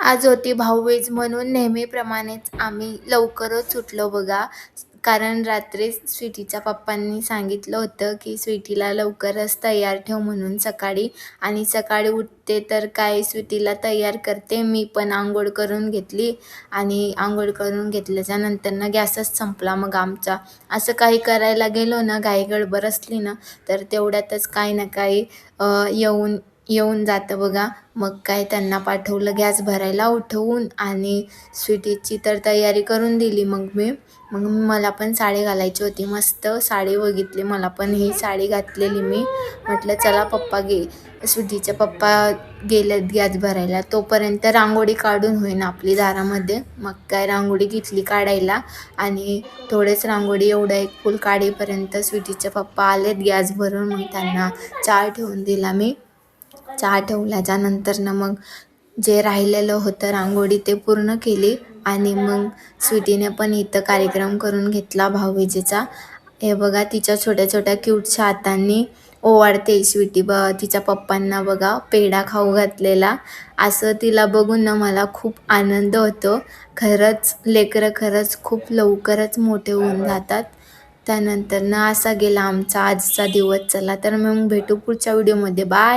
आज होती भाऊबीज म्हणून नेहमीप्रमाणेच आम्ही लवकरच उठलो बघा. कारण रात्री स्वीटीच्या पप्पांनी सांगितलं होतं, की स्वीटीला लवकरच तयार ठेव म्हणून सकाळी. आणि सकाळी उठते तर काय स्वीटीला तयार करते. मी पण अंघोळ करून घेतली आणि अंघोळ करून घेतल्याच्या नंतरनं गॅसच संपला मग आमचा. असं काही करायला गेलो ना, घाई गडबड असली ना, तर तेवढ्यातच काही ना काही येऊन येऊन जातं बघा. मग काय त्यांना पाठवलं गॅस भरायला उठवून आणि स्वीटीची तर तयारी करून दिली मग मी. मग मला पण साडी घालायची होती. मस्त साडी बघितली, मला पण ही साडी घातलेली मी. म्हटलं चला स्वीटीचे पप्पा गेलेत गॅस भरायला, तोपर्यंत रांगोळी काढून होईन आपली दारामध्ये. मग काय रांगोळी घेतली काढायला आणि थोडेच रांगोळी एवढं एक फुल काढेपर्यंत स्वीटीचे पप्पा आलेत गॅस भरून. मग त्यांना चहा ठेवून दिला मी. चहा ठेवल्याच्या नंतरनं मग जे राहिलेलं होतं रांगोळी ते पूर्ण केली आणि मग स्वीटीने पण इथं कार्यक्रम करून घेतला भाऊबीजेचा. हे बघा तिच्या छोट्या छोट्या क्यूटच्या हातांनी ओवाळते स्वीटी तिच्या पप्पांना बघा पेढा खाऊ घातलेला. असं तिला बघून ना मला खूप आनंद होतो. खरंच लेकरं खरंच खूप लवकरच मोठे होऊन जातात. त्यानंतर ना असा गेला आमचा आजचा दिवस. चला तर मग भेटू पुढच्या व्हिडिओमध्ये. बाय.